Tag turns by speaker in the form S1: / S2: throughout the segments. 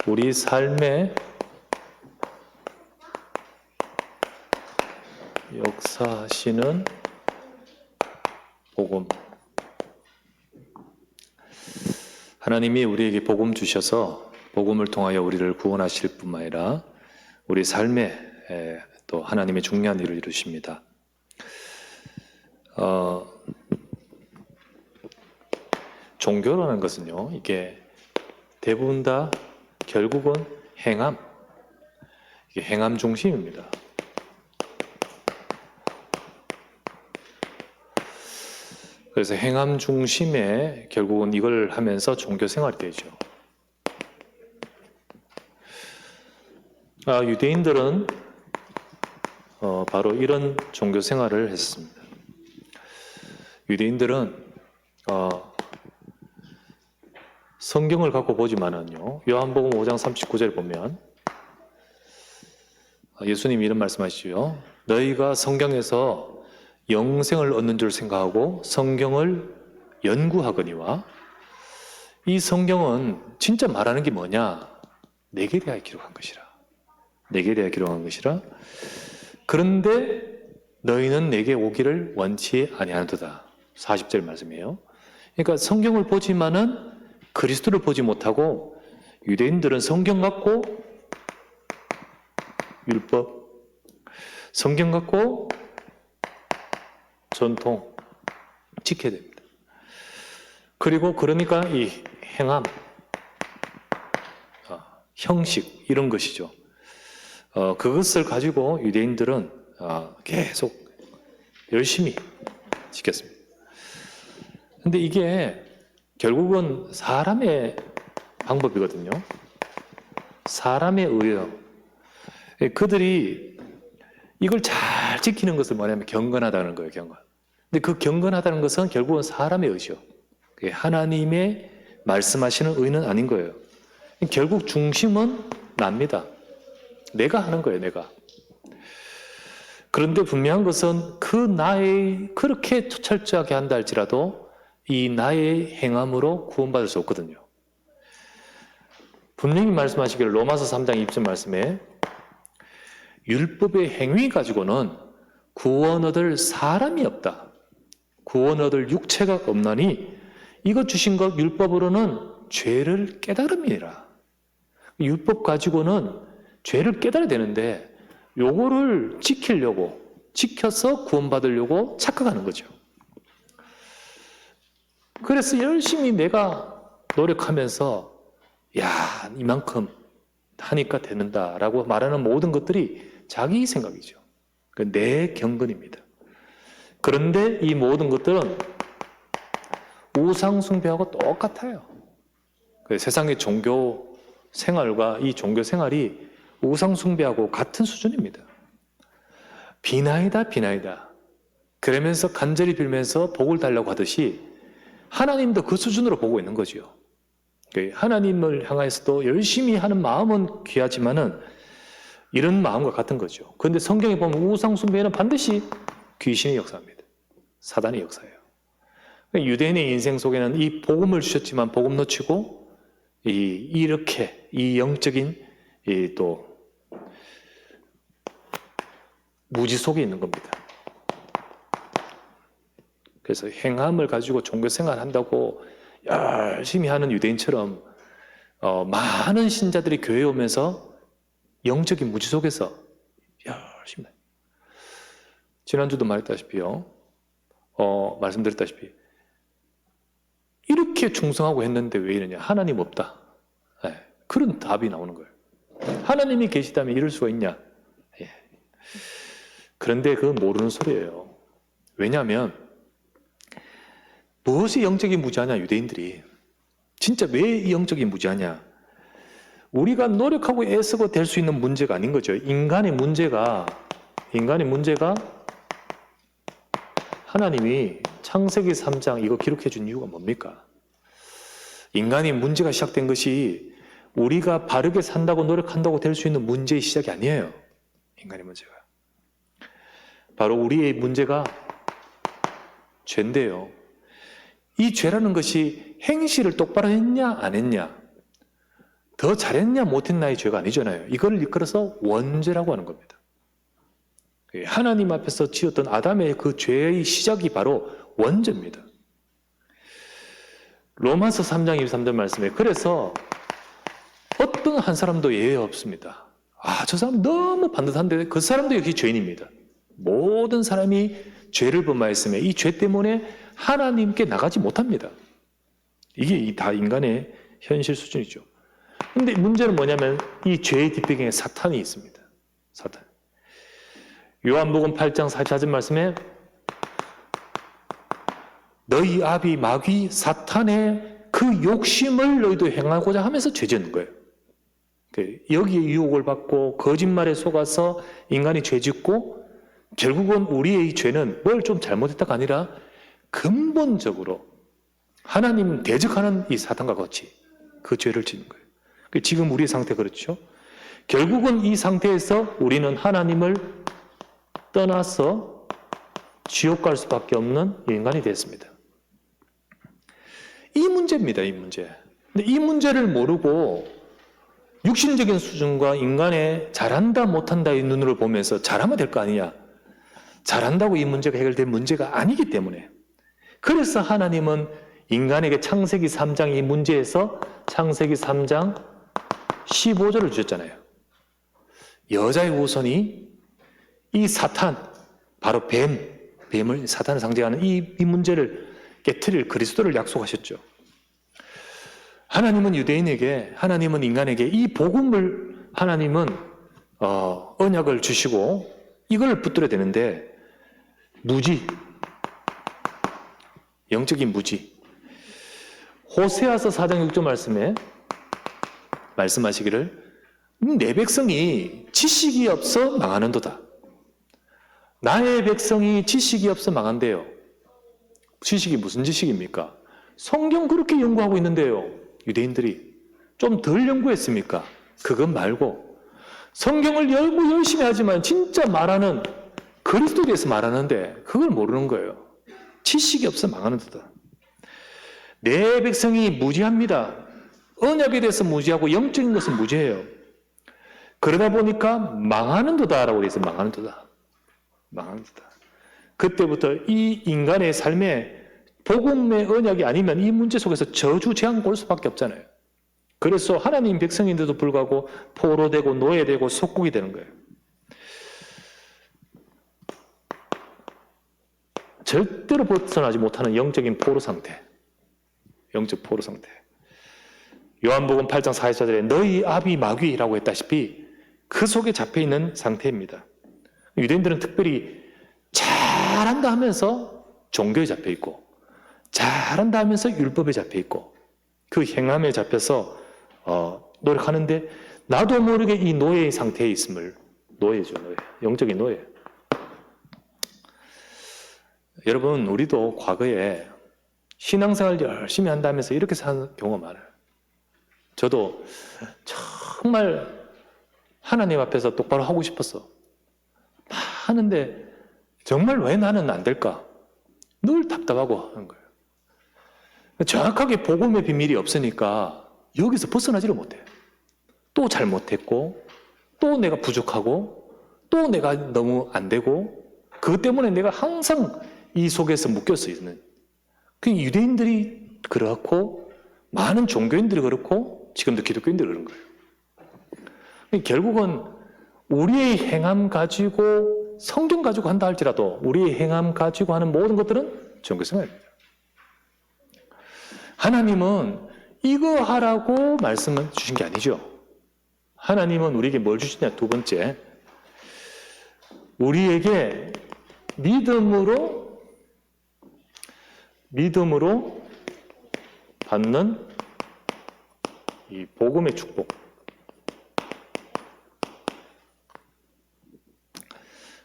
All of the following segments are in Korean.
S1: 우리 삶의 역사하시는 복음. 하나님이 우리에게 복음 주셔서 복음을 통하여 우리를 구원하실 뿐만 아니라 우리 삶에 또 하나님의 중요한 일을 이루십니다. 종교라는 것은요, 이게 대부분 다 결국은 행함, 이게 행함 중심입니다. 그래서 행함 중심에 결국은 이걸 하면서 종교 생활이 되죠. 유대인들은 바로 이런 종교 생활을 했습니다. 유대인들은 성경을 갖고 보지만은요, 요한복음 5장 39절 보면 예수님이 이런 말씀하시죠. 너희가 성경에서 영생을 얻는 줄 생각하고 성경을 연구하거니와 이 성경은 진짜 말하는 게 뭐냐? 내게 대하여 기록한 것이라. 내게 대하여 기록한 것이라. 그런데 너희는 내게 오기를 원치 아니하는도다. 40절 말씀이에요. 그러니까 성경을 보지만은 그리스도를 보지 못하고 유대인들은 성경 갖고 율법, 성경 갖고 전통 지켜야 됩니다. 그리고 그러니까 이 행함, 형식 이런 것이죠. 그것을 가지고 유대인들은 계속 열심히 지켰습니다. 근데 이게 결국은 사람의 방법이거든요. 사람의 의뢰. 그들이 이걸 잘 지키는 것을 뭐냐면 경건하다는 거예요, 경건. 근데 그 경건하다는 것은 결국은 사람의 의죠. 하나님의 말씀하시는 의는 아닌 거예요. 결국 중심은 납니다. 내가 하는 거예요, 내가. 그런데 분명한 것은 그 나의 그렇게 철저하게 한다 할지라도 이 나의 행함으로 구원받을 수 없거든요. 분명히 말씀하시기를 로마서 3장 20절 말씀에 율법의 행위 가지고는 구원 얻을 사람이 없다. 구원 얻을 육체가 없나니 이것 주신 것 율법으로는 죄를 깨달음이니라. 율법 가지고는 죄를 깨달아야 되는데 요거를 지키려고 지켜서 구원받으려고 착각하는 거죠. 그래서 열심히 내가 노력하면서 이만큼 하니까 되는다라고 말하는 모든 것들이 자기 생각이죠. 내 경건입니다. 그런데 이 모든 것들은 우상 숭배하고 똑같아요. 세상의 종교 생활과 이 종교 생활이 우상 숭배하고 같은 수준입니다. 비나이다 비나이다. 그러면서 간절히 빌면서 복을 달라고 하듯이 하나님도 그 수준으로 보고 있는 거죠. 하나님을 향해서도 열심히 하는 마음은 귀하지만은 이런 마음과 같은 거죠. 그런데 성경에 보면 우상 숭배는 반드시 귀신의 역사입니다. 사단의 역사예요. 유대인의 인생 속에는 이 복음을 주셨지만 복음 놓치고 이렇게 이 영적인 또 무지 속에 있는 겁니다. 그래서 행함을 가지고 종교생활 한다고 열심히 하는 유대인처럼 많은 신자들이 교회에 오면서 영적인 무지 속에서 열심히 해요. 지난주도 말했다시피요. 말씀드렸다시피 이렇게 충성하고 했는데 왜 이러냐? 하나님 없다. 그런 답이 나오는 거예요. 하나님이 계시다면 이럴 수가 있냐? 그런데 그건 모르는 소리예요. 왜냐하면 무엇이 영적인 무지하냐? 유대인들이 진짜 왜 영적인 무지하냐? 우리가 노력하고 애쓰고 될 수 있는 문제가 아닌 거죠. 인간의 문제가 하나님이 창세기 3장 이거 기록해 준 이유가 뭡니까? 인간의 문제가 시작된 것이 우리가 바르게 산다고 노력한다고 될 수 있는 문제의 시작이 아니에요. 인간의 문제가. 바로 우리의 문제가 죄인데요. 이 죄라는 것이 행실을 똑바로 했냐 안 했냐, 더 잘했냐 못했냐의 죄가 아니잖아요. 이걸 이끌어서 원죄라고 하는 겁니다. 하나님 앞에서 지었던 아담의 그 죄의 시작이 바로 원죄입니다. 로마서 3장 23절 말씀에 그래서 어떤 한 사람도 예외 없습니다. 저 사람 너무 반듯한데 그 사람도 역시 죄인입니다. 모든 사람이 죄를 범하였으며 이 죄 때문에 하나님께 나가지 못합니다. 이게 다 인간의 현실 수준이죠. 근데 문제는 뭐냐면 이 죄의 뒷배경에 사탄이 있습니다. 사탄. 요한복음 8장 44절 말씀에 너희 아비 마귀 사탄의 그 욕심을 너희도 행하고자 하면서 죄 짓는 거예요. 여기에 유혹을 받고 거짓말에 속아서 인간이 죄 짓고 결국은 우리의 죄는 뭘 좀 잘못했다가 아니라 근본적으로 하나님 대적하는 이 사탄과 같이 그 죄를 짓는 거예요. 지금 우리의 상태 그렇죠? 결국은 이 상태에서 우리는 하나님을 떠나서 지옥 갈 수밖에 없는 인간이 됐습니다. 이 문제입니다. 이 문제. 근데 이 문제를 모르고 육신적인 수준과 인간의 잘한다 못한다의 눈으로 보면서 잘하면 될 거 아니냐. 잘한다고 이 문제가 해결될 문제가 아니기 때문에 그래서 하나님은 인간에게 창세기 3장 이 문제에서 창세기 3장 15절을 주셨잖아요. 여자의 후손이 이 사탄, 바로 뱀을 사탄을 상징하는 이 문제를 깨트릴 그리스도를 약속하셨죠. 하나님은 유대인에게, 하나님은 인간에게 이 복음을 하나님은 언약을 주시고 이걸 붙들어야 되는데 무지, 영적인 무지. 호세아서 4장 6절 말씀에 말씀하시기를 내 백성이 지식이 없어 망하는도다. 나의 백성이 지식이 없어 망한대요. 지식이 무슨 지식입니까? 성경 그렇게 연구하고 있는데요. 유대인들이 좀 덜 연구했습니까? 그것 말고 성경을 열고 열심히 하지만 진짜 말하는 그리스도에 대해서 말하는데 그걸 모르는 거예요. 지식이 없어 망하는도다. 내 백성이 무지합니다. 언약에 대해서 무지하고 영적인 것은 무지해요. 그러다 보니까 망하는도다라고 해서 망하는도다. 망하는도다. 그때부터 이 인간의 삶에 복음의 언약이 아니면 이 문제 속에서 저주 재앙 올 수밖에 없잖아요. 그래서 하나님 백성인데도 불구하고 포로되고 노예되고 속국이 되는 거예요. 절대로 벗어나지 못하는 영적인 포로 상태. 영적 포로 상태. 요한복음 8장 44절에 너희 아비 마귀라고 했다시피 그 속에 잡혀있는 상태입니다. 유대인들은 특별히 잘한다 하면서 종교에 잡혀있고 잘한다 하면서 율법에 잡혀있고 그 행함에 잡혀서 노력하는데 나도 모르게 이 노예의 상태에 있음을 노예죠. 노예. 영적인 노예. 여러분 우리도 과거에 신앙생활 열심히 한다면서 이렇게 사는 경우가 많아요. 저도 정말 하나님 앞에서 똑바로 하고 싶었어. 하는데 정말 왜 나는 안 될까? 늘 답답하고 하는 거예요. 정확하게 복음의 비밀이 없으니까 여기서 벗어나지를 못해요. 또 잘못했고 또 내가 부족하고 또 내가 너무 안 되고 그것 때문에 내가 항상 이 속에서 묶여서 있는 그 유대인들이 그렇고 많은 종교인들이 그렇고 지금도 기독교인들이 그런 거예요. 결국은 우리의 행함 가지고 성경 가지고 한다 할지라도 우리의 행함 가지고 하는 모든 것들은 종교생활입니다. 하나님은 이거 하라고 말씀을 주신 게 아니죠. 하나님은 우리에게 뭘 주시냐? 두 번째, 우리에게 믿음으로 받는 이 복음의 축복.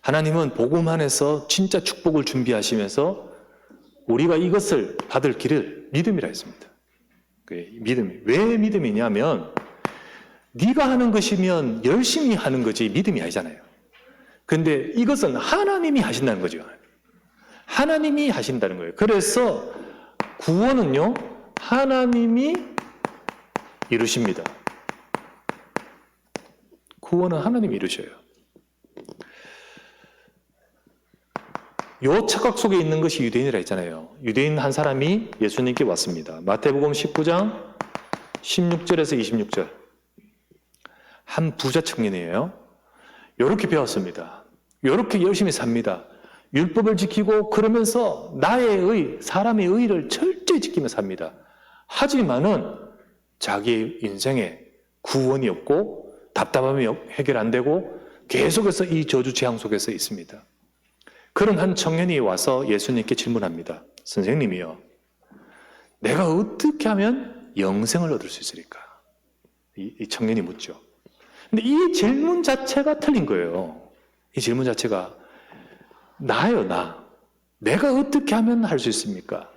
S1: 하나님은 복음 안에서 진짜 축복을 준비하시면서 우리가 이것을 받을 길을 믿음이라 했습니다. 믿음이. 왜 믿음이냐면 네가 하는 것이면 열심히 하는 거지 믿음이 아니잖아요. 근데 이것은 하나님이 하신다는 거죠. 하나님이 하신다는 거예요. 그래서 구원은요 하나님이 이루십니다. 구원은 하나님이 이루셔요. 요 착각 속에 있는 것이 유대인이라 했잖아요. 유대인 한 사람이 예수님께 왔습니다. 마태복음 19장 16절에서 26절. 한 부자 청년이에요. 요렇게 배웠습니다. 요렇게 열심히 삽니다. 율법을 지키고 그러면서 나의 사람의 의를 철저히 지키며 삽니다. 하지만은 자기의 인생에 구원이 없고 답답함이 해결 안 되고 계속해서 이 저주 재앙 속에서 있습니다. 그런 한 청년이 와서 예수님께 질문합니다. 선생님이요, 내가 어떻게 하면 영생을 얻을 수 있으리까? 이 청년이 묻죠. 근데 이 질문 자체가 틀린 거예요. 이 질문 자체가 나요, 나. 내가 어떻게 하면 할 수 있습니까?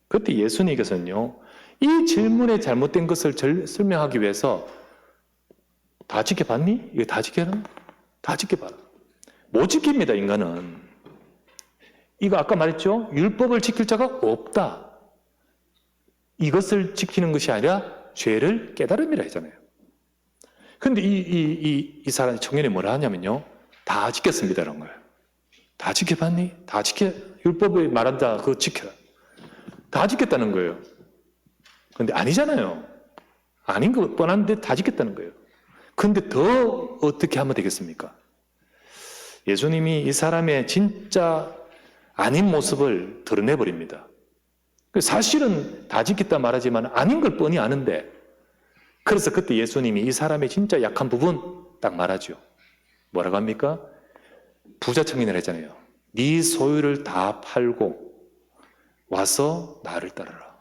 S1: 그때 예수님께서는요, 이 질문에 잘못된 것을 설명하기 위해서 다 지켜봤니? 이거 다 지켜라? 다 지켜봐라. 못 지킵니다, 인간은. 이거 아까 말했죠? 율법을 지킬 자가 없다. 이것을 지키는 것이 아니라 죄를 깨달음이라 했잖아요. 근데 이 사람, 청년이 뭐라 하냐면요, 다 지켰습니다, 이런 거예요. 다 지켜봤니? 다 지켜. 율법이 말한다, 그거 지켜라. 다 지켰다는 거예요. 근데 아니잖아요. 아닌 거 뻔한데 다 지켰다는 거예요. 근데 더 어떻게 하면 되겠습니까? 예수님이 이 사람의 진짜 아닌 모습을 드러내버립니다. 사실은 다 지켰다 말하지만 아닌 걸 뻔히 아는데, 그래서 그때 예수님이 이 사람의 진짜 약한 부분 딱 말하죠. 뭐라고 합니까? 부자 청년이라 했잖아요. 네 소유를 다 팔고 와서 나를 따르라.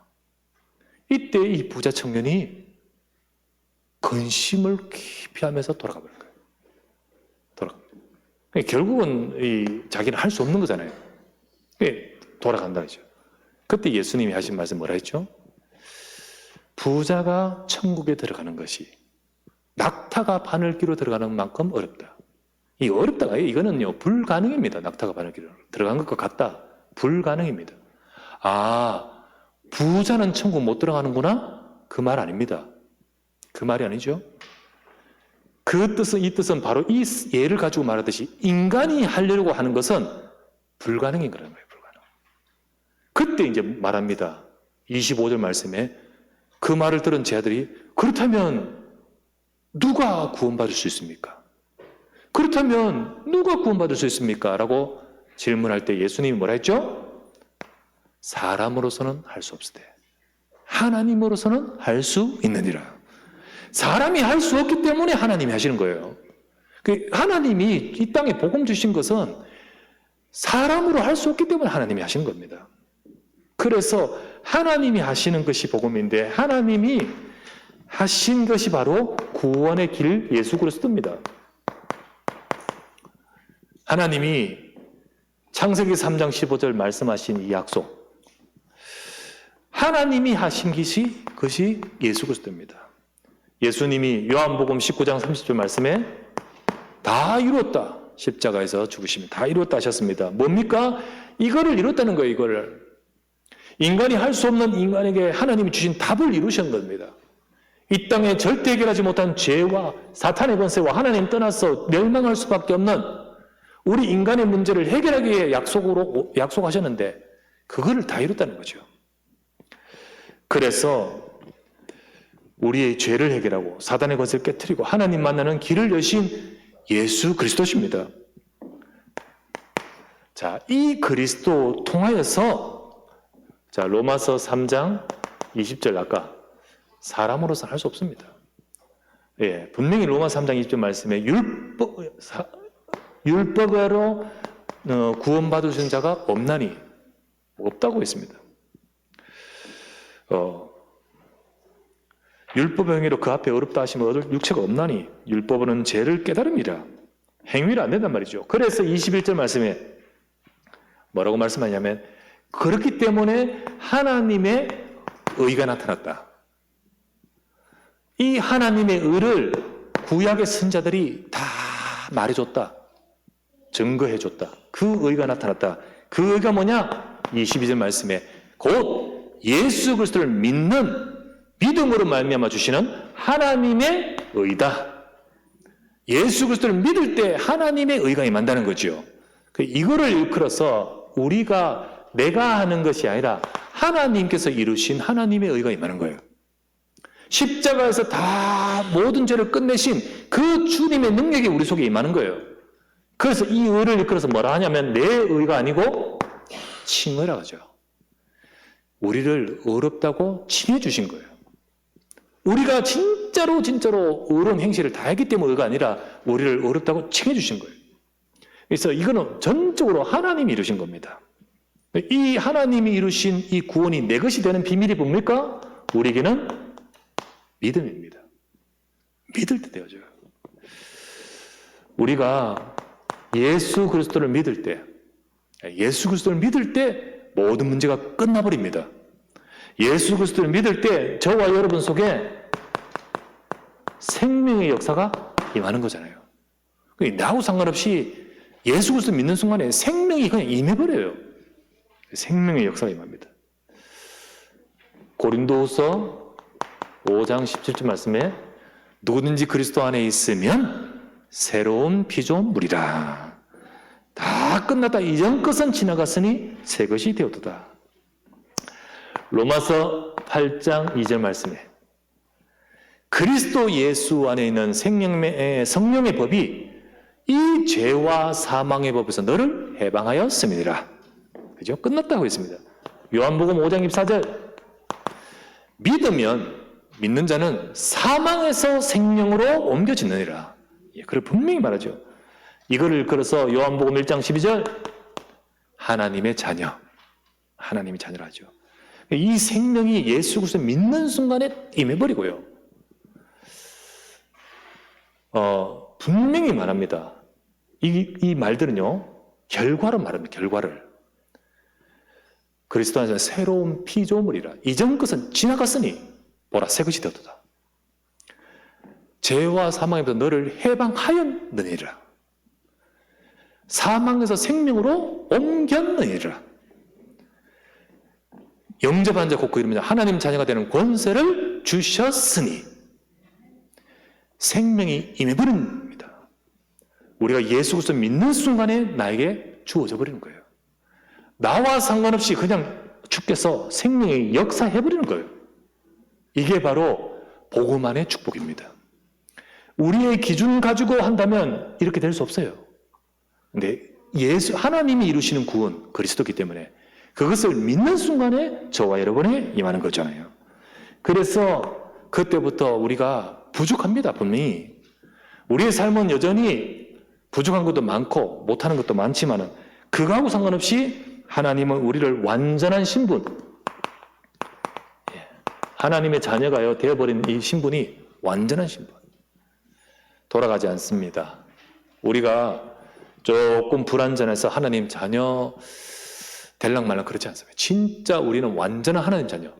S1: 이때 이 부자 청년이 근심을 깊이 하면서 돌아가 버린 거예요. 결국은 자기는 할 수 없는 거잖아요. 돌아간다 그죠. 그때 예수님이 하신 말씀 뭐라 했죠? 부자가 천국에 들어가는 것이 낙타가 바늘기로 들어가는 만큼 어렵다. 이 어렵다가 이거는요, 불가능입니다. 낙타가 바늘기로 들어간 것과 같다. 불가능입니다. 아, 부자는 천국 못 들어가는구나? 그 말 아닙니다. 그 말이 아니죠. 그 뜻은, 이 뜻은 바로 이 예를 가지고 말하듯이 인간이 하려고 하는 것은 불가능인 거라는 거예요. 불가능. 그때 이제 말합니다. 25절 말씀에 그 말을 들은 제 아들이, 그렇다면 누가 구원받을 수 있습니까? 그렇다면 누가 구원받을 수 있습니까? 라고 질문할 때 예수님이 뭐라 했죠? 사람으로서는 할 수 없으되 하나님으로서는 할 수 있느니라. 사람이 할 수 없기 때문에 하나님이 하시는 거예요. 하나님이 이 땅에 복음 주신 것은 사람으로 할 수 없기 때문에 하나님이 하시는 겁니다. 그래서 하나님이 하시는 것이 복음인데, 하나님이 하신 것이 바로 구원의 길 예수 그리스도입니다. 하나님이 창세기 3장 15절 말씀하신 이 약속, 하나님이 하신 것이 예수 그리스도입니다. 예수님이 요한복음 19장 30절 말씀에 다 이루었다, 십자가에서 죽으시면 다 이루었다 하셨습니다. 뭡니까? 이거를 이뤘다는 거예요. 이거를 인간이 할 수 없는 인간에게 하나님이 주신 답을 이루신 겁니다. 이 땅에 절대 해결하지 못한 죄와 사탄의 권세와 하나님 떠나서 멸망할 수밖에 없는 우리 인간의 문제를 해결하기 위해 약속하셨는데 그거를 다 이뤘다는 거죠. 그래서 우리의 죄를 해결하고 사단의 권세를 깨트리고 하나님 만나는 길을 여신 예수 그리스도십니다. 자, 이 그리스도 통하여서, 자, 로마서 3장 20절 아까 사람으로서 할 수 없습니다. 예, 분명히 로마 3장 20절 말씀에 율법으로 구원받으신 자가 없나니, 없다고 했습니다. 율법 행위로 그 앞에 어렵다 하시면 얻을 육체가 없나니 율법은 죄를 깨달음이라. 행위를 안 된단 말이죠. 그래서 21절 말씀에 뭐라고 말씀하냐면, 그렇기 때문에 하나님의 의가 나타났다. 이 하나님의 의를 구약의 선자들이 다 말해줬다. 증거해줬다. 그 의가 나타났다. 그 의가 뭐냐? 22절 말씀에 곧 예수 그리스도를 믿는 믿음으로 말미암아 주시는 하나님의 의다. 예수 그리스도를 믿을 때 하나님의 의가 임한다는 거죠. 이거를 일컬어서 우리가 내가 하는 것이 아니라 하나님께서 이루신 하나님의 의가 임하는 거예요. 십자가에서 다 모든 죄를 끝내신 그 주님의 능력이 우리 속에 임하는 거예요. 그래서 이 의를 일컬어서 뭐라 하냐면 내 의가 아니고 칭의라 하죠. 우리를 의롭다고 칭해 주신 거예요. 우리가 진짜로 의로운 행실을 다 했기 때문에 의가 아니라 우리를 의롭다고 칭해 주신 거예요. 그래서 이거는 전적으로 하나님이 이루신 겁니다. 이 하나님이 이루신 이 구원이 내 것이 되는 비밀이 뭡니까? 우리에게는 믿음입니다. 믿을 때 되어져요. 우리가 예수 그리스도를 믿을 때 모든 문제가 끝나버립니다. 예수 그리스도를 믿을 때 저와 여러분 속에 생명의 역사가 임하는 거잖아요. 나하고 상관없이 예수 그리스도 믿는 순간에 생명이 그냥 임해버려요. 생명의 역사가 임합니다. 고린도후서 5장 17절 말씀에 누구든지 그리스도 안에 있으면 새로운 피조물이라. 다 끝났다. 이전 것은 지나갔으니 새 것이 되었도다. 로마서 8장 2절 말씀에 그리스도 예수 안에 있는 성령의 법이 이 죄와 사망의 법에서 너를 해방하였음이니라. 그죠? 끝났다고 했습니다. 요한복음 5장 24절 믿는 자는 사망에서 생명으로 옮겨지느니라. 그걸 분명히 말하죠. 이거를 걸어서 요한복음 1장 12절 하나님의 자녀, 하나님의 자녀라 하죠. 이 생명이 예수 그리스도 믿는 순간에 임해버리고요. 분명히 말합니다. 이 말들은요, 결과를 말합니다. 결과를. 그리스도 안에서 새로운 피조물이라. 이전 것은 지나갔으니 보라 새 것이 되었도다. 죄와 사망에서 너를 해방하였느니라. 사망에서 생명으로 옮겼느니라. 영접한 자 곧그 이름이다. 하나님 자녀가 되는 권세를 주셨으니 생명이 임해버린 겁니다. 우리가 예수 그리스도 믿는 순간에 나에게 주어져 버리는 거예요. 나와 상관없이 그냥 주께서 생명이 역사해버리는 거예요. 이게 바로 복음 안의 축복입니다. 우리의 기준 가지고 한다면 이렇게 될 수 없어요. 근데 하나님이 이루시는 구원, 그리스도이기 때문에 그것을 믿는 순간에 저와 여러분이 임하는 거잖아요. 그래서 그때부터 우리가 부족합니다, 분명히. 우리의 삶은 여전히 부족한 것도 많고 못하는 것도 많지만 그거하고 상관없이 하나님은 우리를 완전한 신분, 하나님의 자녀가 되어버린 이 신분이 완전한 신분. 돌아가지 않습니다. 우리가 조금 불완전해서 하나님 자녀 될랑 말랑 그렇지 않습니다. 진짜 우리는 완전한 하나님 자녀.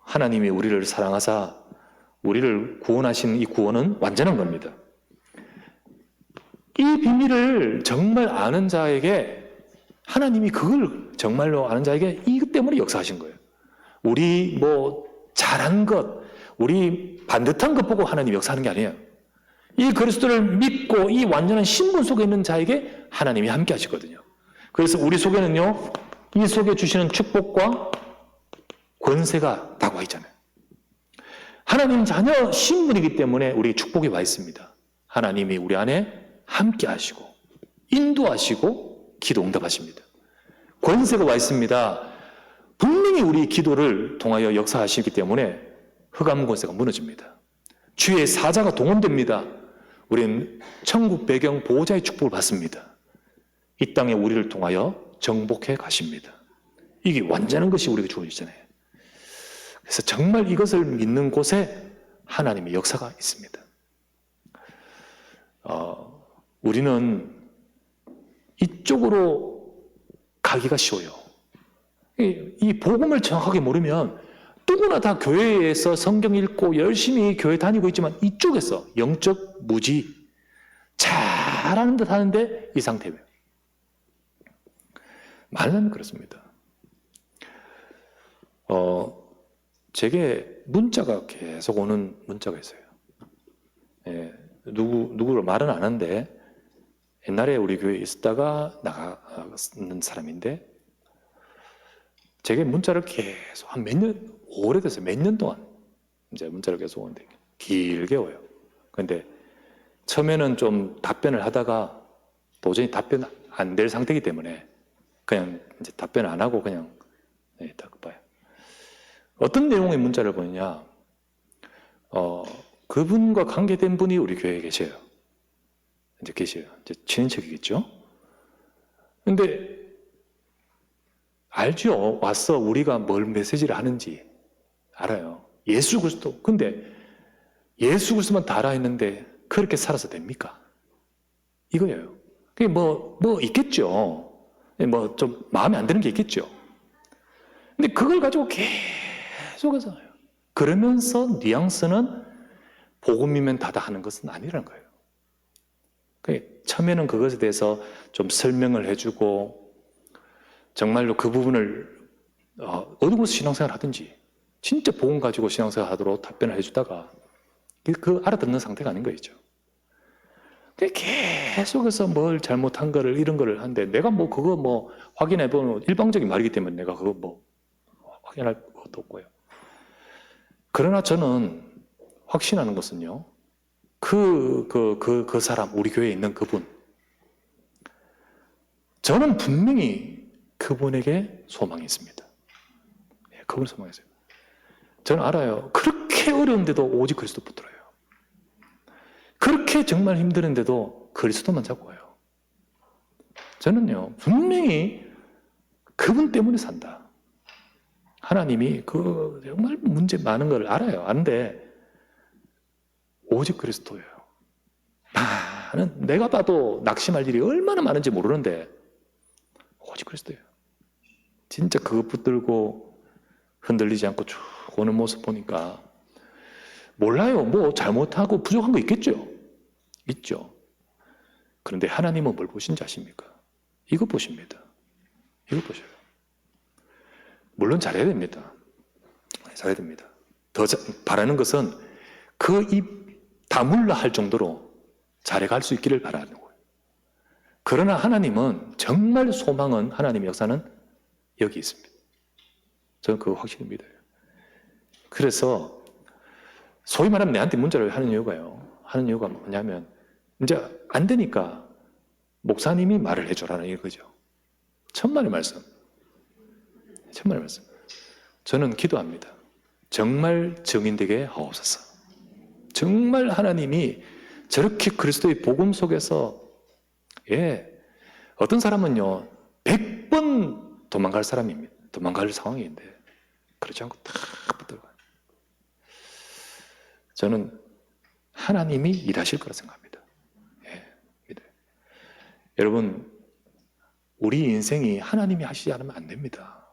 S1: 하나님이 우리를 사랑하사 우리를 구원하신 이 구원은 완전한 겁니다. 이 비밀을 정말 아는 자에게 하나님이 그걸 정말로 아는 자에게 이것 때문에 역사하신 거예요. 우리 잘한 것, 우리 반듯한 것 보고 하나님이 역사하는 게 아니에요. 이 그리스도를 믿고 이 완전한 신분 속에 있는 자에게 하나님이 함께 하시거든요. 그래서 우리 속에는요, 이 속에 주시는 축복과 권세가 다 와 있잖아요. 하나님 자녀 신분이기 때문에 우리 축복이 와 있습니다. 하나님이 우리 안에 함께 하시고 인도하시고 기도 응답하십니다. 권세가 와 있습니다. 분명히 우리 기도를 통하여 역사하시기 때문에 흑암 권세가 무너집니다. 주의 사자가 동원됩니다. 우리는 천국 배경 보호자의 축복을 받습니다. 이 땅에 우리를 통하여 정복해 가십니다. 이게 완전한 것이 우리에게 주어지잖아요. 그래서 정말 이것을 믿는 곳에 하나님의 역사가 있습니다. 우리는 이쪽으로 가기가 쉬워요. 이 복음을 정확하게 모르면 누구나 다 교회에서 성경 읽고 열심히 교회 다니고 있지만 이쪽에서 영적 무지 잘하는 듯 하는데 이 상태예요. 말은 그렇습니다. 제게 문자가 계속 오는 문자가 있어요. 누구로 말은 안 하는데 옛날에 우리 교회에 있었다가 나가는 사람인데 제게 문자를 계속 한 몇 년, 오래됐어요. 몇 년 동안 이제 문자를 계속 오는데 길게 와요. 그런데 처음에는 좀 답변을 하다가 도저히 답변 안 될 상태이기 때문에 그냥 이제 답변 안 하고 그냥 딱 봐요. 어떤 내용의 문자를 보느냐, 그분과 관계된 분이 우리 교회에 계셔요. 이제 친인척이겠죠? 근데 알죠? 와서 우리가 뭘 메시지를 하는지 알아요. 예수 그리스도. 근데 예수 그리스도만 다 알아있는데 그렇게 살아서 됩니까? 이거예요. 그게 뭐 있겠죠. 뭐 좀 마음에 안 드는 게 있겠죠. 근데 그걸 가지고 계속해서 그러면서 뉘앙스는 복음이면 다다 하는 것은 아니라는 거예요. 처음에는 그것에 대해서 좀 설명을 해주고 정말로 그 부분을 어느 곳에서 신앙생활 하든지 진짜 복음 가지고 신앙생활 하도록 답변을 해주다가 그 알아듣는 상태가 아닌 거죠. 계속해서 뭘 잘못한 거를 이런 거를 하는데 내가 뭐 그거 뭐 확인해 보면 일방적인 말이기 때문에 내가 그거 뭐 확인할 것도 없고요. 그러나 저는 확신하는 것은요, 그 사람, 우리 교회에 있는 그분, 저는 분명히 그분에게 소망이 있습니다. 그분 소망했어요. 저는 알아요. 그렇게 어려운데도 오직 그리스도 붙들어요. 그렇게 정말 힘드는데도 그리스도만 잡고 와요. 저는요, 분명히 그분 때문에 산다. 하나님이 정말 문제 많은 걸 알아요. 아는데 오직 그리스도예요. 나는 내가 봐도 낙심할 일이 얼마나 많은지 모르는데 오직 그리스도예요. 진짜 그것 붙들고 흔들리지 않고 쭉 오는 모습 보니까 몰라요. 뭐 잘못하고 부족한 거 있겠죠. 있죠. 그런데 하나님은 뭘 보신지 아십니까? 이거 보십니다. 이거 보셔요. 물론 잘해야 됩니다. 잘해야 됩니다. 더 바라는 것은 그 입 다물라 할 정도로 잘해갈 수 있기를 바라는 거예요. 그러나 하나님은 정말 소망은 하나님의 역사는 여기 있습니다. 저는 그거 확실히 믿어요. 그래서 소위 말하면 내한테 문자를 하는 이유가 뭐냐면 이제 안 되니까 목사님이 말을 해줘라는 이거죠. 천만의 말씀. 천만의 말씀. 저는 기도합니다. 정말 증인되게 하옵소서. 정말 하나님이 저렇게 그리스도의 복음 속에서 어떤 사람은요 100번 도망갈 사람입니다. 도망갈 상황인데 그렇지 않고 딱 붙들어가요. 저는 하나님이 일하실 거라 생각합니다. 믿어요. 여러분, 우리 인생이 하나님이 하시지 않으면 안 됩니다.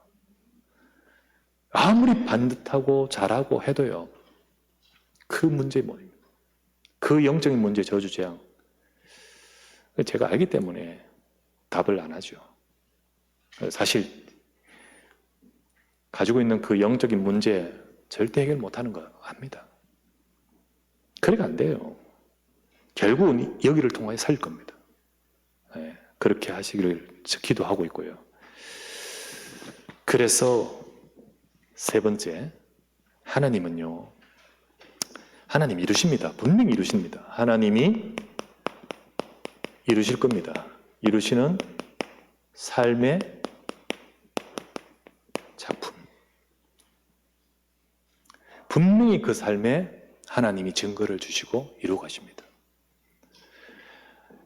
S1: 아무리 반듯하고 잘하고 해도요, 그 문제 뭐예요? 그 영적인 문제 저주재앙. 제가 알기 때문에 답을 안 하죠. 사실 가지고 있는 그 영적인 문제 절대 해결 못하는 거 압니다. 그러니까 안 돼요. 결국은 여기를 통하여 살 겁니다. 그렇게 하시기를 기도하고 있고요. 그래서 세 번째, 하나님은요, 하나님 이루십니다. 분명히 이루십니다. 하나님이 이루실 겁니다. 이루시는 삶의 작품. 분명히 그 삶에 하나님이 증거를 주시고 이루어 가십니다.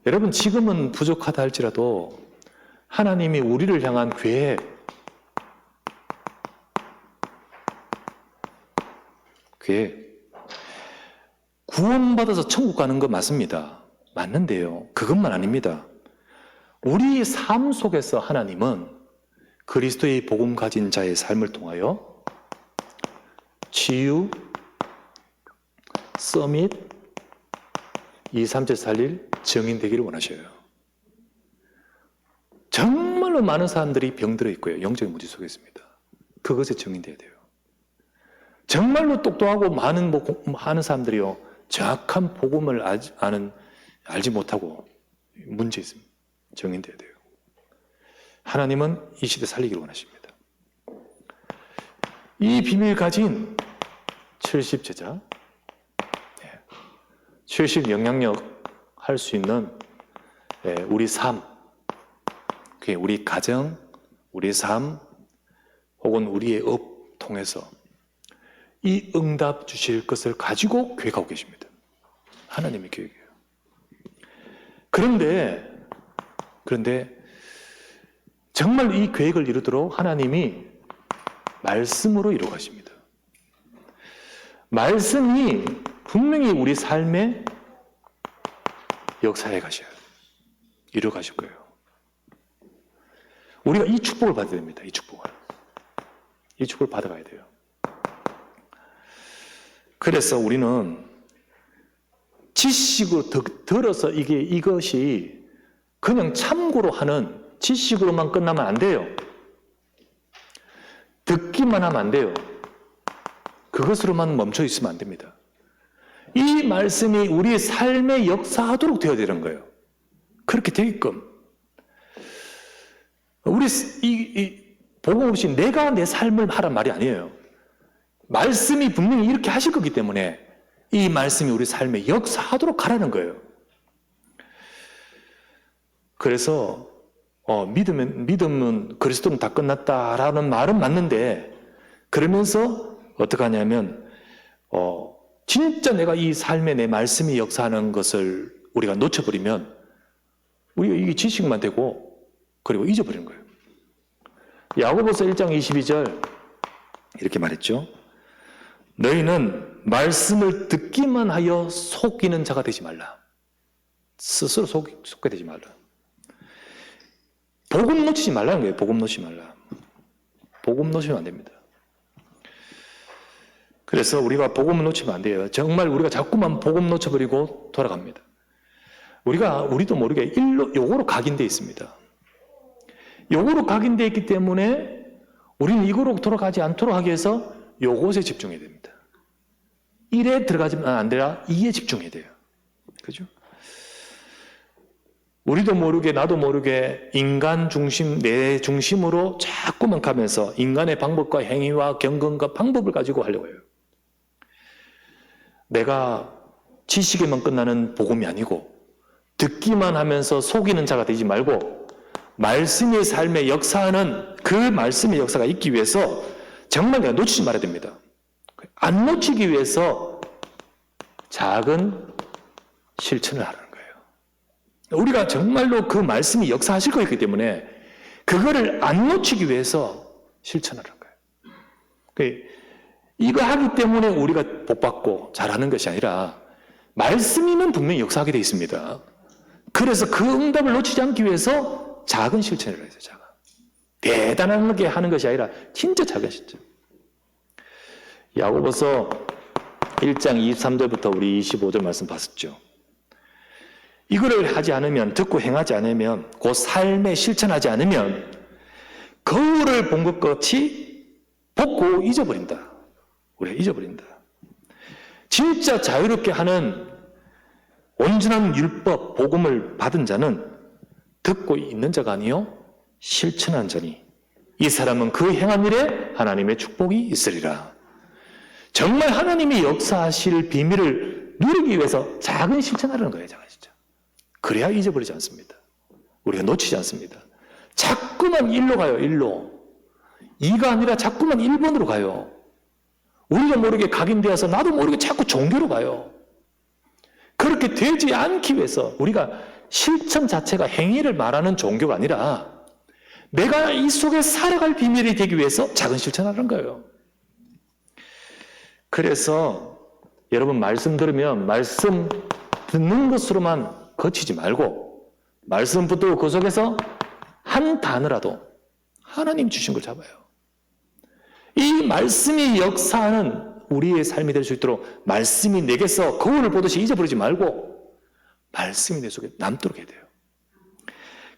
S1: 여러분, 지금은 부족하다 할지라도 하나님이 우리를 향한 계획, 구원받아서 천국 가는 거 맞습니다. 맞는데요, 그것만 아닙니다. 우리 삶 속에서 하나님은 그리스도의 복음 가진 자의 삶을 통하여 치유, 서밋, 2, 3절 살릴 증인되기를 원하셔요. 정말로 많은 사람들이 병들어 있고요, 영적인 문제 속에 있습니다. 그것에 증인되어야 돼요. 정말로 똑똑하고 많은 사람들이요, 정확한 복음을 알지 못하고 문제 있습니다. 정인돼야 돼요. 하나님은 이 시대 살리기를 원하십니다. 이 비밀 가진 70제자, 70 영향력 할 수 있는 우리 삶, 그게 우리 가정, 우리 삶, 혹은 우리의 업 통해서 이 응답 주실 것을 가지고 교회 가고 계십니다. 하나님의 계획이에요. 그런데 정말 이 계획을 이루도록 하나님이 말씀으로 이루어 가십니다. 말씀이 분명히 우리 삶에 역사해 가셔요. 이루어 가실 거예요. 우리가 이 축복을 받아야 됩니다. 이 축복을 받아가야 돼요. 그래서 우리는 지식으로 들어서 이것이 그냥 참고로 하는 지식으로만 끝나면 안 돼요. 듣기만 하면 안 돼요. 그것으로만 멈춰 있으면 안 됩니다. 이 말씀이 우리의 삶에 역사하도록 되어야 되는 거예요. 그렇게 되게끔. 우리 복음 없이 내가 내 삶을 하란 말이 아니에요. 말씀이 분명히 이렇게 하실 거기 때문에 이 말씀이 우리 삶에 역사하도록 하라는 거예요. 그래서 믿음은 그리스도는 다 끝났다라는 말은 맞는데, 그러면서 어떻게 하냐면 진짜 내가 이 삶에 내 말씀이 역사하는 것을 우리가 놓쳐버리면 우리가 이게 지식만 되고 그리고 잊어버리는 거예요. 야고보서 1장 22절 이렇게 말했죠. 너희는 말씀을 듣기만 하여 속이는 자가 되지 말라. 스스로 속게 되지 말라. 복음 놓치지 말라는 거예요. 복음 놓치지 말라. 복음 놓치면 안 됩니다. 그래서 우리가 복음을 놓치면 안 돼요. 정말 우리가 자꾸만 복음 놓쳐버리고 돌아갑니다. 우리도 모르게 요거로 각인되어 있습니다. 요거로 각인되어 있기 때문에 우리는 이거로 돌아가지 않도록 하기 위해서 요것에 집중해야 됩니다. 일에 들어가지만 안 되라, 이에 집중해야 돼요. 그죠? 우리도 모르게 나도 모르게 인간 중심, 내 중심으로 자꾸만 가면서 인간의 방법과 행위와 경건과 방법을 가지고 하려고 해요. 내가 지식에만 끝나는 복음이 아니고 듣기만 하면서 속이는 자가 되지 말고 말씀의 삶에 역사하는 그 말씀의 역사가 있기 위해서 정말 내가 놓치지 말아야 됩니다. 안 놓치기 위해서 작은 실천을 하라는 거예요. 우리가 정말로 그 말씀이 역사하실 거였기 때문에 그거를 안 놓치기 위해서 실천하는 거예요. 이거 하기 때문에 우리가 복받고 잘하는 것이 아니라 말씀이면 분명히 역사하게 되어 있습니다. 그래서 그 응답을 놓치지 않기 위해서 작은 실천을 해야 돼요. 대단하게 하는 것이 아니라 진짜 작은 실천. 야고보서 1장 23절부터 우리 25절 말씀 봤었죠. 이거를 하지 않으면, 듣고 행하지 않으면, 그 삶에 실천하지 않으면 거울을 본 것 같이 벗고 잊어버린다. 우리가 잊어버린다. 진짜 자유롭게 하는 온전한 율법, 복음을 받은 자는 듣고 있는 자가 아니요 실천한 자니 이 사람은 그 행한 일에 하나님의 축복이 있으리라. 정말 하나님이 역사하실 비밀을 누리기 위해서 작은 실천하라는 거예요. 작은 실천. 그래야 잊어버리지 않습니다. 우리가 놓치지 않습니다. 자꾸만 일로 가요. 일로. 2가 아니라 자꾸만 1번으로 가요. 우리도 모르게 각인되어서 나도 모르게 자꾸 종교로 가요. 그렇게 되지 않기 위해서 우리가 실천 자체가 행위를 말하는 종교가 아니라 내가 이 속에 살아갈 비밀이 되기 위해서 작은 실천하는 거예요. 그래서 여러분 말씀 들으면 말씀 듣는 것으로만 거치지 말고 말씀 붙들고 그 속에서 한 단어라도 하나님 주신 걸 잡아요. 이 말씀이 역사하는 우리의 삶이 될 수 있도록 말씀이 내게서 거울을 보듯이 잊어버리지 말고 말씀이 내 속에 남도록 해야 돼요.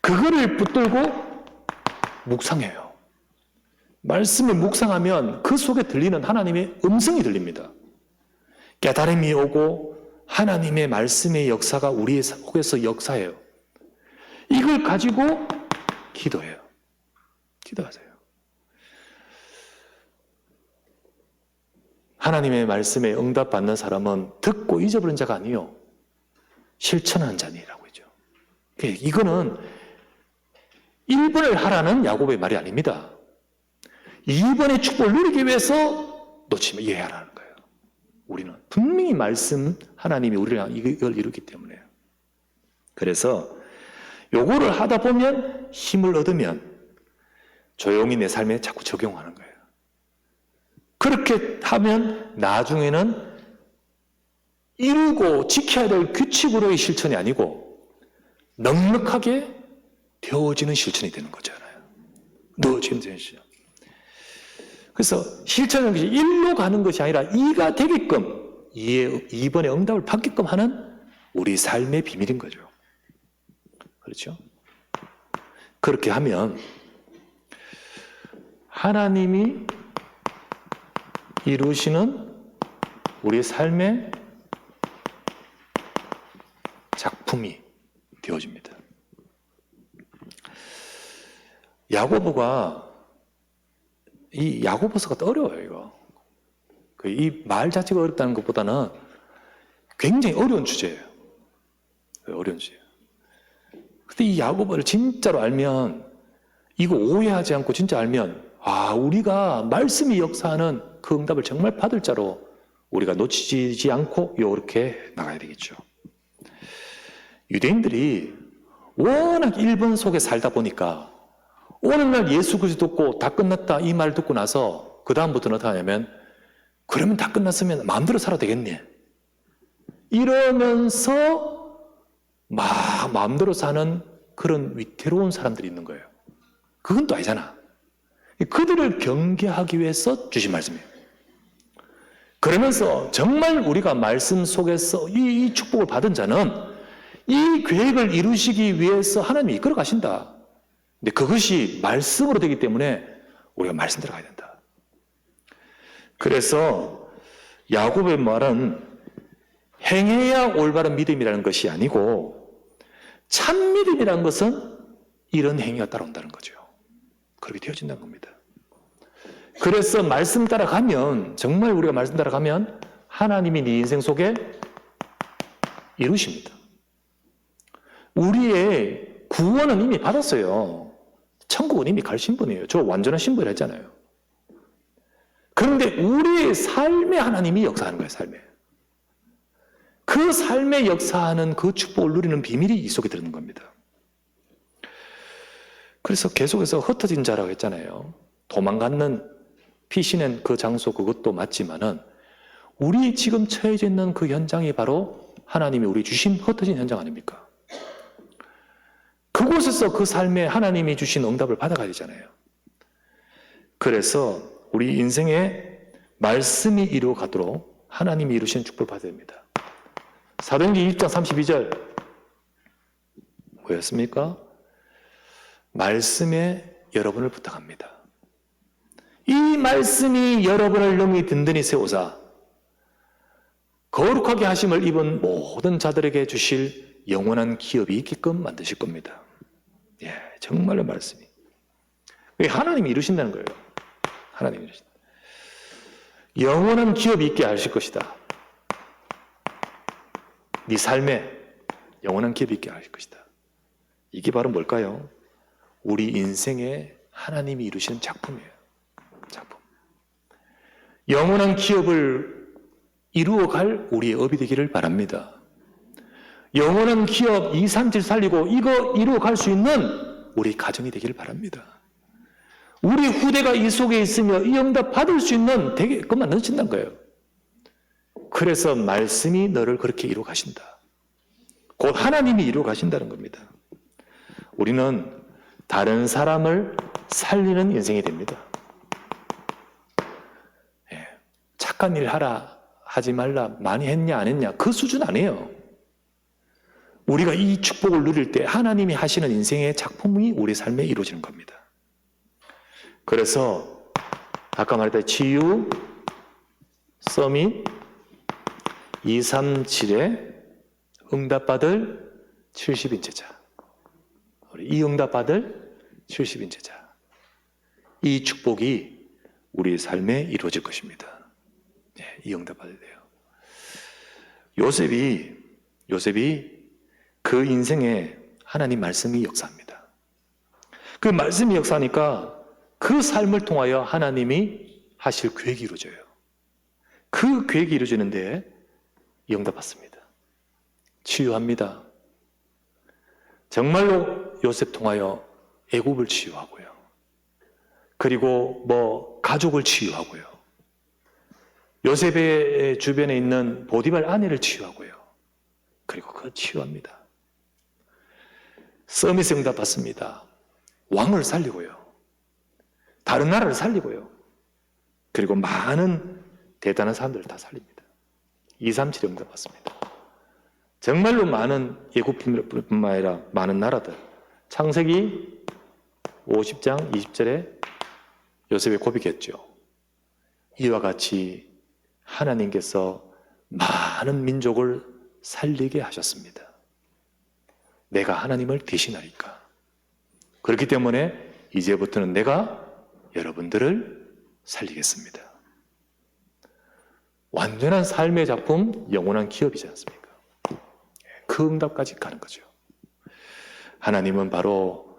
S1: 그거를 붙들고 묵상해요. 말씀을 묵상하면 그 속에 들리는 하나님의 음성이 들립니다. 깨달음이 오고 하나님의 말씀의 역사가 우리의 속에서 역사해요. 이걸 가지고 기도해요. 기도하세요. 하나님의 말씀에 응답받는 사람은 듣고 잊어버린 자가 아니요 실천하는 자니라고 하죠. 이거는 1번을 하라는 야곱의 말이 아닙니다. 2번의 축복을 누리기 위해서 놓치면 이해하라는 거예요. 우리는 분명히 말씀 하나님이 우리랑 이걸 이루기 때문에. 그래서 요거를 하다 보면 힘을 얻으면 조용히 내 삶에 자꾸 적용하는 거예요. 그렇게 하면 나중에는 이루고 지켜야 될 규칙으로의 실천이 아니고 넉넉하게 되어지는 실천이 되는 거잖아요. 넣어지는 실천. 그래서 실천하는 것이 1로 가는 것이 아니라 2가 되게끔 2번의 응답을 받게끔 하는 우리 삶의 비밀인 거죠. 그렇죠? 그렇게 하면 하나님이 이루시는 우리의 삶의 작품이 되어집니다. 야고보가 이 야고보서가 더 어려워요, 이거. 이 말 자체가 어렵다는 것보다는 굉장히 어려운 주제예요. 어려운 주제예요. 근데 이 야고보를 진짜로 알면, 이거 오해하지 않고 진짜 알면, 우리가 말씀이 역사하는 그 응답을 정말 받을 자로 우리가 놓치지 않고 이렇게 나가야 되겠죠. 유대인들이 워낙 1번 속에 살다 보니까 어느 날 예수 그리스도 듣고 다 끝났다 이 말 듣고 나서 그 다음부터는 어떻게 하냐면 그러면 다 끝났으면 마음대로 살아도 되겠네 이러면서 막 마음대로 사는 그런 위태로운 사람들이 있는 거예요. 그건 또 아니잖아. 그들을 경계하기 위해서 주신 말씀이에요. 그러면서 정말 우리가 말씀 속에서 이 축복을 받은 자는 이 계획을 이루시기 위해서 하나님이 이끌어 가신다. 근데 그것이 말씀으로 되기 때문에 우리가 말씀대로 가야 된다. 그래서 야곱의 말은 행해야 올바른 믿음이라는 것이 아니고 참 믿음이라는 것은 이런 행위가 따라온다는 거죠. 그렇게 되어진다는 겁니다. 그래서 말씀 따라가면 정말 우리가 말씀 따라가면 하나님이 네 인생 속에 이루십니다. 우리의 구원은 이미 받았어요. 천국은 이미 갈 신분이에요. 저 완전한 신분이라 했잖아요. 그런데 우리의 삶에 하나님이 역사하는 거예요. 삶에. 그 삶에 역사하는 그 축복을 누리는 비밀이 이 속에 들어있는 겁니다. 그래서 계속해서 흩어진 자라고 했잖아요. 도망갔는 피신한 그 장소 그것도 맞지만은 우리 지금 처해져 있는 그 현장이 바로 하나님이 우리 주신 흩어진 현장 아닙니까? 그곳에서 그 삶에 하나님이 주신 응답을 받아가야 되잖아요. 그래서 우리 인생에 말씀이 이루어가도록 하나님이 이루신 축복을 받아야 됩니다. 사도행전 1장 32절 뭐였습니까? 말씀에 여러분을 부탁합니다. 이 말씀이 여러분을 능히 든든히 세우사 거룩하게 하심을 입은 모든 자들에게 주실 영원한 기업이 있게끔 만드실 겁니다. 예, 정말로 말씀이. 하나님이 이루신다는 거예요. 하나님이 이루신다. 영원한 기업이 있게 하실 것이다. 네 삶에 영원한 기업이 있게 하실 것이다. 이게 바로 뭘까요? 우리 인생에 하나님이 이루시는 작품이에요. 작품. 영원한 기업을 이루어갈 우리의 업이 되기를 바랍니다. 영원한 기업, 이 산질 살리고 이거 이루어갈 수 있는 우리 가정이 되기를 바랍니다. 우리 후대가 이 속에 있으며 이 응답 받을 수 있는 되게끔 만들어진다는 거예요. 그래서 말씀이 너를 그렇게 이루어 가신다. 곧 하나님이 이루어 가신다는 겁니다. 우리는 다른 사람을 살리는 인생이 됩니다. 예, 착한 일 하라, 하지 말라, 많이 했냐 안 했냐 그 수준 아니에요. 우리가 이 축복을 누릴 때 하나님이 하시는 인생의 작품이 우리 삶에 이루어지는 겁니다. 그래서 아까 말했던 치유, 서밋, 237에 응답받을 70인제자. 이 응답받을 70인제자. 이 축복이 우리의 삶에 이루어질 것입니다. 이 응답받아야 돼요. 요셉이 그 인생에 하나님 말씀이 역사합니다. 그 말씀이 역사하니까 그 삶을 통하여 하나님이 하실 계획이 이루어져요. 그 계획이 이루어지는데 응답받습니다. 치유합니다. 정말로 요셉 통하여 애굽을 치유하고요. 그리고 가족을 치유하고요. 요셉의 주변에 있는 보디발 아내를 치유하고요. 그리고 그걸 치유합니다. 서밋에 응답받습니다. 왕을 살리고요. 다른 나라를 살리고요. 그리고 많은 대단한 사람들을 다 살립니다. 237에 응답받습니다. 정말로 많은 애굽뿐만 아니라 많은 나라들. 창세기 50장 20절에 요셉의 고백했죠. 이와 같이 하나님께서 많은 민족을 살리게 하셨습니다. 내가 하나님을 대신하리까. 그렇기 때문에 이제부터는 내가 여러분들을 살리겠습니다. 완전한 삶의 작품, 영원한 기업이지 않습니까? 그 응답까지 가는 거죠. 하나님은 바로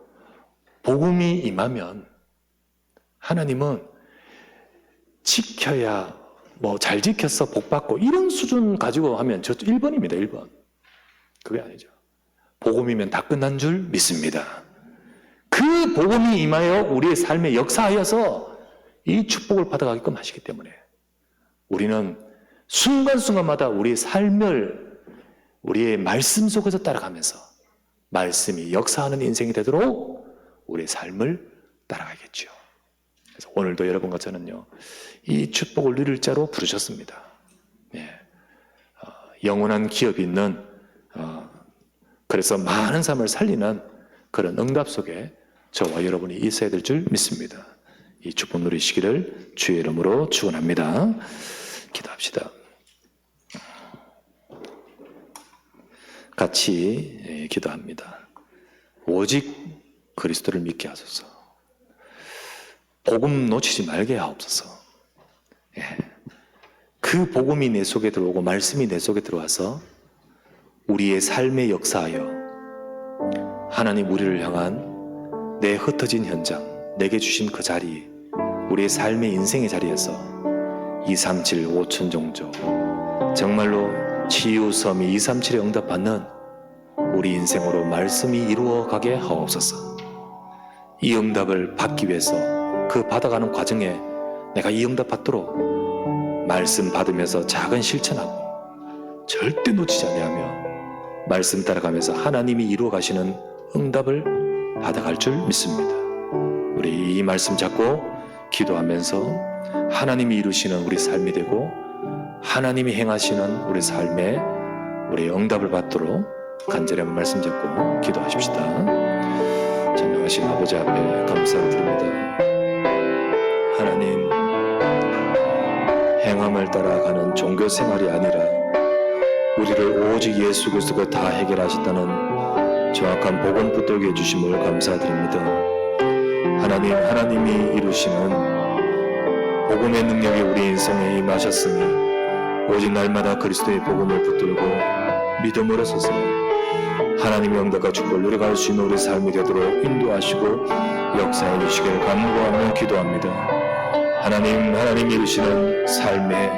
S1: 복음이 임하면 하나님은 지켜야 잘 지켰어 복받고 이런 수준 가지고 하면 저 1번입니다. 1번. 그게 아니죠. 복음이면 다 끝난 줄 믿습니다. 그 복음이 임하여 우리의 삶에 역사하여서 이 축복을 받아가게끔 하시기 때문에 우리는 순간순간마다 우리의 삶을 우리의 말씀 속에서 따라가면서 말씀이 역사하는 인생이 되도록 우리의 삶을 따라가겠죠. 그래서 오늘도 여러분과 저는요, 이 축복을 누릴 자로 부르셨습니다. 영원한 기업이 있는 그래서 많은 삶을 살리는 그런 응답 속에 저와 여러분이 있어야 될 줄 믿습니다. 이 축복 누리시기를 주의 이름으로 축원합니다. 기도합시다. 같이 기도합니다. 오직 그리스도를 믿게 하소서. 복음 놓치지 말게 하옵소서. 그 복음이 내 속에 들어오고 말씀이 내 속에 들어와서 우리의 삶에 역사하여 하나님 우리를 향한 내 흩어진 현장, 내게 주신 그 자리, 우리의 삶의 인생의 자리에서 237 5천 종족 정말로 치유, 섬이 237에 응답받는 우리 인생으로 말씀이 이루어가게 하옵소서. 이 응답을 받기 위해서 그 받아가는 과정에 내가 이 응답 받도록 말씀 받으면서 작은 실천하고 절대 놓치지 아니하며 말씀 따라가면서 하나님이 이루어 가시는 응답을 받아갈 줄 믿습니다. 우리 이 말씀 잡고 기도하면서 하나님이 이루시는 우리 삶이 되고 하나님이 행하시는 우리 삶에 우리 응답을 받도록 간절히 한번 말씀 잡고 기도하십시다. 전능하신 아버지 앞에 감사를 드립니다. 하나님, 행함을 따라가는 종교 생활이 아니라 우리를 오직 예수 그리스도가 다 해결하셨다는 정확한 복음 붙들게 해주심을 감사드립니다. 하나님이 이루시는 복음의 능력이 우리 인생에 임하셨으니 오직 날마다 그리스도의 복음을 붙들고 믿음으로 서서 하나님의 응답과 축복을 누려갈 수 있는 우리 삶이 되도록 인도하시고 역사해 주시기를 간구하며 기도합니다. 하나님 이루시는 삶의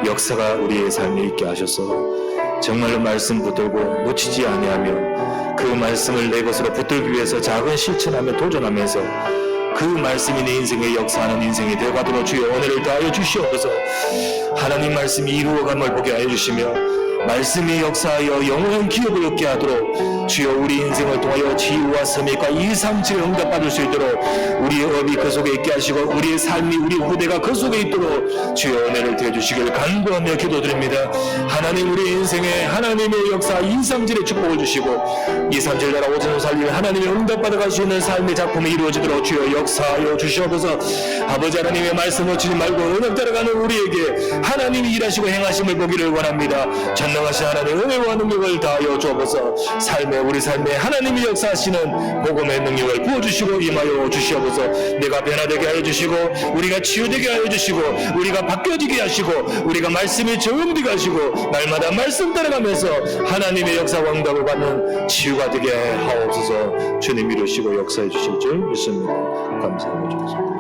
S1: 역사가 우리의 삶에 있게 하셔서 정말로 말씀 붙들고 놓치지 아니하며 그 말씀을 내 것으로 붙들기 위해서 작은 실천하며 도전하면서 그 말씀이 내 인생에 역사하는 인생이 되어가도록 주여 은혜를 다하여 주시옵소서. 하나님 말씀이 이루어감을 보게 하여 주시며 말씀이 역사하여 영원한 기업을 얻게 하도록 주여 우리 인생을 통하여 치유와 섬익과 237을 응답받을 수 있도록 우리의 업이 그 속에 있게 하시고 우리의 삶이 우리 후대가 그 속에 있도록 주여 은혜를 대주시길 간구하며 기도드립니다.
S2: 하나님 우리 인생에 하나님의 역사 2, 3질의 축복을 주시고 2, 3질 나라 오전을 살릴 하나님의 응답받아갈 수 있는 삶의 작품이 이루어지도록 주여 역사하여 주시옵소서. 아버지 하나님의 말씀 놓치지 말고 은혜 따라가는 우리에게 하나님이 일하시고 행하심을 보기를 원합니다. 전능하신 하나님 은혜와 능력을 다하여 주옵소서. 우리 삶에 하나님이 역사하시는 복음의 능력을 부어주시고 임하여 주시옵소서. 내가 변화되게 하여 주시고 우리가 치유되게 하여 주시고 우리가 바뀌어지게 하시고 우리가 말씀이 적용되게 하시고 날마다 말씀 따라가면서 하나님의 역사와 응답을 받는 치유가 되게 하옵소서. 주님 이루시고 역사해 주실 줄 믿습니다. 감사합니다.